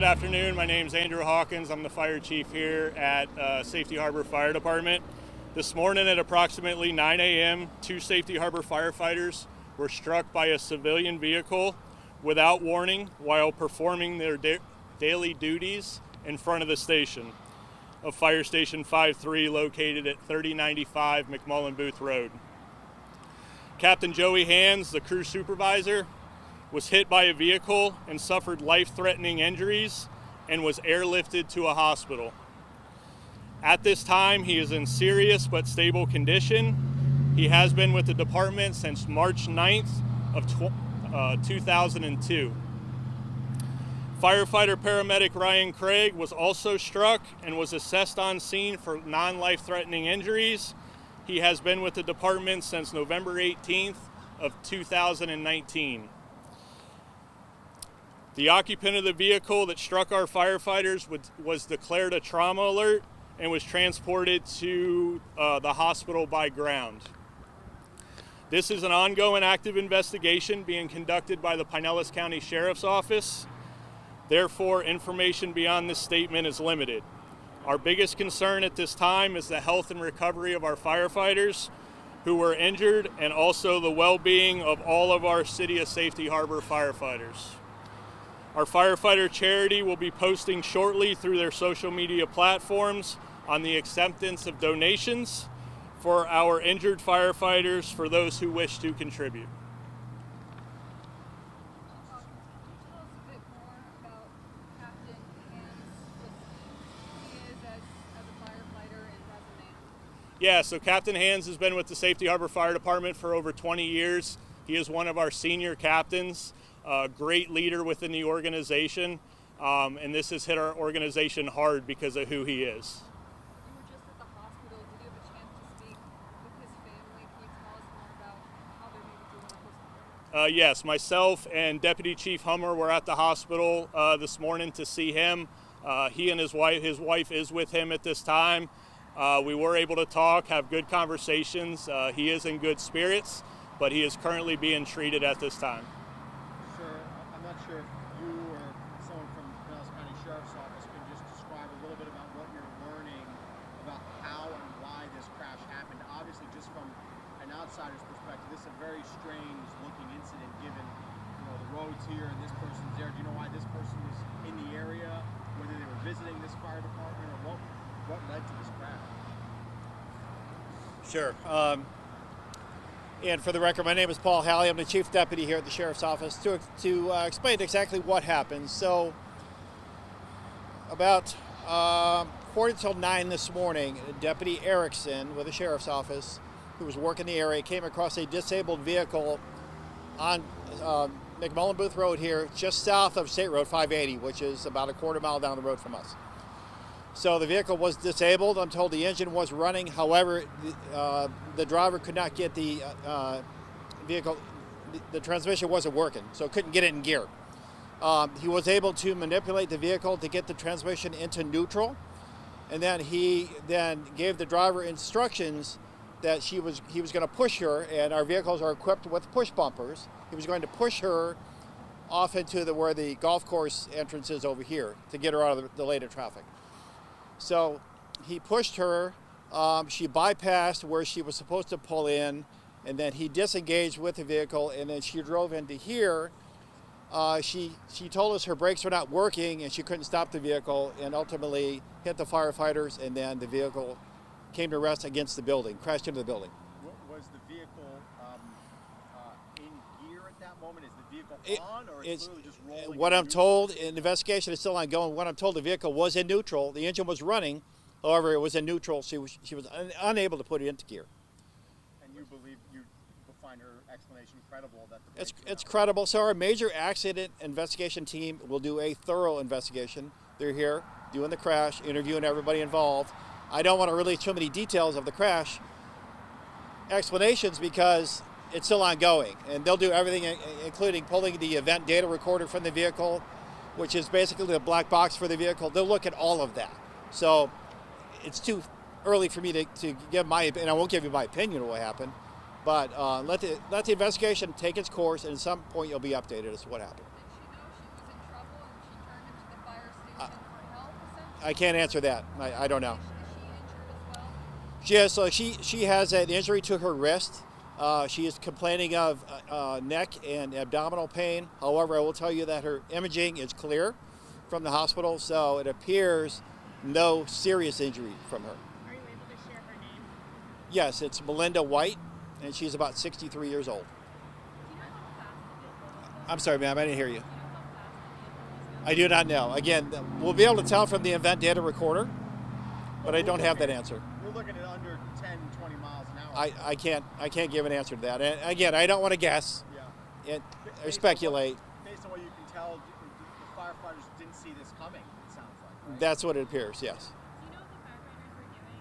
Good afternoon. My name is Andrew Hawkins. I'm the fire chief here at Safety Harbor Fire Department. This morning at approximately 9 a.m., two Safety Harbor firefighters were struck by a civilian vehicle without warning while performing their daily duties in front of the station of Fire Station 53 located at 3095 McMullen Road. Captain Joey Hands, the crew supervisor, was hit by a vehicle and suffered life-threatening injuries and was airlifted to a hospital. At this time, he is in serious but stable condition. He has been with the department since March 9th of 2002. Firefighter paramedic Ryan Craig was also struck and was assessed on scene for non-life-threatening injuries. He has been with the department since November 18th of 2019. The occupant of the vehicle that struck our firefighters was declared a trauma alert and was transported to the hospital by ground. This is an ongoing active investigation being conducted by the Pinellas County Sheriff's Office. Therefore, information beyond this statement is limited. Our biggest concern at this time is the health and recovery of our firefighters who were injured and also the well-being of all of our City of Safety Harbor firefighters. Our firefighter charity will be posting shortly through their social media platforms on the acceptance of donations for our injured firefighters for those who wish to contribute. Tell us a bit more about Captain Hans, who he is as a firefighter and as a man. Yeah, so Captain Hands has been with the Safety Harbor Fire Department for over 20 years. He is one of our senior captains, a great leader within the organization, and this has hit our organization hard because of who he is. You were just at the hospital. Did you have a chance to speak with his family? Can you tell us more about how they're maybe doing with postpartum? Yes, myself and Deputy Chief Hummer were at the hospital this morning to see him. He and his wife is with him at this time. We were able to talk, have good conversations. He is in good spirits, but he is currently being treated at this time. Sir, I'm not sure if you or someone from the Pinellas County Sheriff's Office can just describe a little bit about what you're learning about how and why this crash happened. Obviously, just from an outsider's perspective, this is a very strange looking incident given, the roads here and this person's there. Do you know why this person was in the area, whether they were visiting this fire department, or what led to this crash? Sure. And for the record, my name is Paul Halley. I'm the Chief Deputy here at the Sheriff's Office to explain exactly what happened. So about quarter till 9 this morning, Deputy Erickson with the Sheriff's Office, who was working the area, came across a disabled vehicle on McMullen Road here, just south of State Road 580, which is about a quarter mile down the road from us. So the vehicle was disabled. I'm told the engine was running. However, the driver could not get the vehicle, the transmission wasn't working, so couldn't get it in gear. He was able to manipulate the vehicle to get the transmission into neutral, and then he gave the driver instructions that he was going to push her, and our vehicles are equipped with push bumpers. He was going to push her off into where the golf course entrance is over here to get her out of the lane of traffic. So he pushed her, she bypassed where she was supposed to pull in, and then he disengaged with the vehicle, and then she drove into here. She told us her brakes were not working and she couldn't stop the vehicle, and ultimately hit the firefighters, and then the vehicle came to rest against the building, crashed into the building. Was the vehicle in gear at that moment? Is the vehicle on, or it's literally just rolling? What I'm told, and the investigation is still ongoing, what I'm told, the vehicle was in neutral. The engine was running, however, it was in neutral. She was unable to put it into gear. And you believe, you find her explanation credible that the brakes It's credible. So our major accident investigation team will do a thorough investigation. They're here doing the crash, interviewing everybody involved. I don't want to release too many details of the crash explanations because it's still ongoing, and they'll do everything, including pulling the event data recorder from the vehicle, which is basically the black box for the vehicle. They'll look at all of that. So it's too early for me to give my, and I won't give you my opinion of what happened, but let the investigation take its course, and at some point you'll be updated as to what happened. Did she know she was in trouble and she turned into the fire I can't answer that. I don't know. Is she injured as well? She has, so she has an injury to her wrist. She is complaining of neck and abdominal pain. However, I will tell you that her imaging is clear from the hospital, so it appears no serious injury from her. Are you able to share her name? Yes, it's Melinda White, and she's about 63 years old. Do you know how fast the vehicle was going? I'm sorry, ma'am, I didn't hear you. Do you know how fast the vehicle was going? I do not know. Again, we'll be able to tell from the event data recorder, but I don't have that answer. We're looking at under 10, 20 miles an hour. I can't give an answer to that. And again, I don't want to guess Yeah. or speculate. Based on what you can tell, the firefighters didn't see this coming, it sounds like, right? That's what it appears, yes. Do you know what the firefighters were doing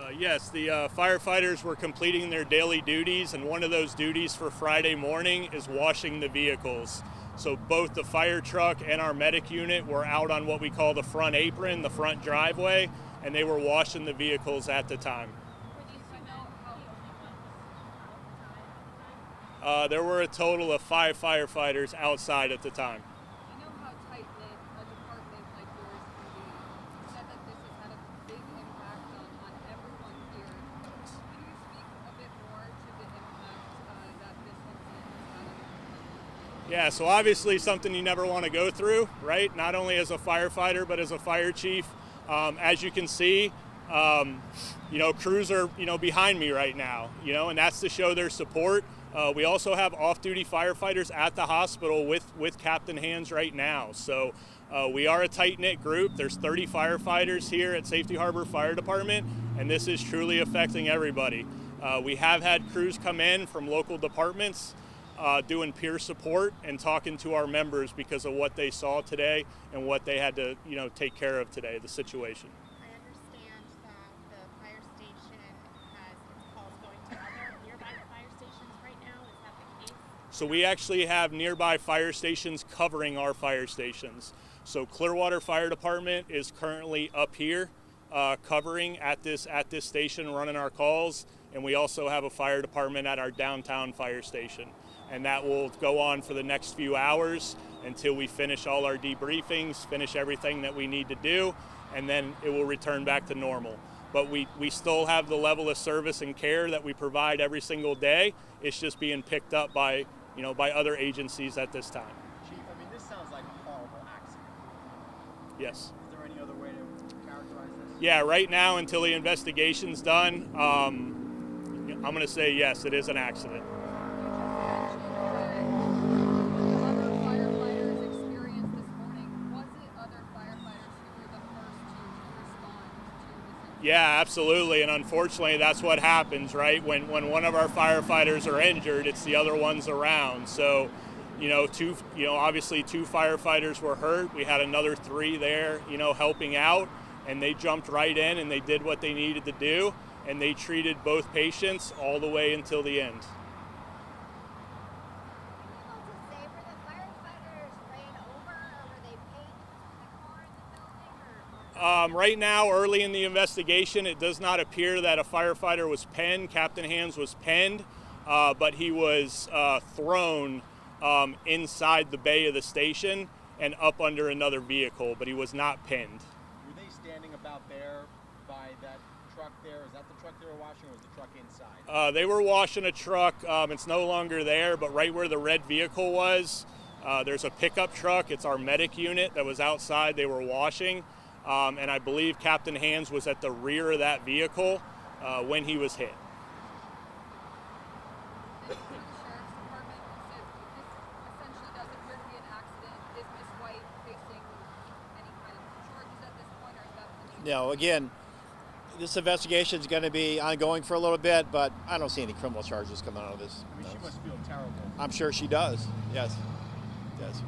outside? Yes, the firefighters were completing their daily duties, and one of those duties for Friday morning is washing the vehicles. So both the fire truck and our medic unit were out on what we call the front apron, the front driveway, and they were washing the vehicles at the time. Were these two men the only ones outside at the time? There were a total of 5 firefighters outside at the time. I know how tight-knit a department like yours can be. You said that this has had a big impact on everyone here. Can you speak a bit more to the impact that this incident has had on the Yeah, so obviously something you never want to go through, right? Not only as a firefighter, but as a fire chief. As you can see, crews are, behind me right now, and that's to show their support. We also have off-duty firefighters at the hospital with Captain Hands right now. So we are a tight-knit group. There's 30 firefighters here at Safety Harbor Fire Department, and this is truly affecting everybody. We have had crews come in from local departments doing peer support and talking to our members because of what they saw today and what they had to, take care of today, the situation. I understand that the fire station has its calls going to other nearby fire stations right now. Is that the case? So we actually have nearby fire stations covering our fire stations. So Clearwater Fire Department is currently up here covering at this station, running our calls, and we also have a fire department at our downtown fire station. And that will go on for the next few hours until we finish all our debriefings, finish everything that we need to do, and then it will return back to normal. But we still have the level of service and care that we provide every single day. It's just being picked up by other agencies at this time. Chief, this sounds like a horrible accident. Yes. Is there any other way to characterize this? Yeah, right now until the investigation's done, I'm going to say yes, it is an accident. other firefighters experienced this morning? Was it other firefighters who were the first to respond to this? Yeah, absolutely, and unfortunately that's what happens, right? When one of our firefighters are injured, it's the other ones around. So, obviously 2 firefighters were hurt. We had another 3 there, helping out, and they jumped right in and they did what they needed to do, and they treated both patients all the way until the end. Right now, early in the investigation, it does not appear that a firefighter was penned. Captain Hands was penned, but he was thrown inside the bay of the station and up under another vehicle, but he was not pinned. Were they standing about there by that truck there? Is that the truck they were washing, or was the truck inside? They were washing a truck. It's no longer there, but right where the red vehicle was, there's a pickup truck. It's our medic unit that was outside. They were washing. And I believe Captain Hands was at the rear of that vehicle when he was hit. The Sheriff's Department said this essentially does appear to be an accident. Is Ms. White facing any kind of charges at this point, or is that something? No, again, this investigation is going to be ongoing for a little bit, but I don't see any criminal charges coming out of this. She must feel terrible. I'm sure she does. Yes. Yes.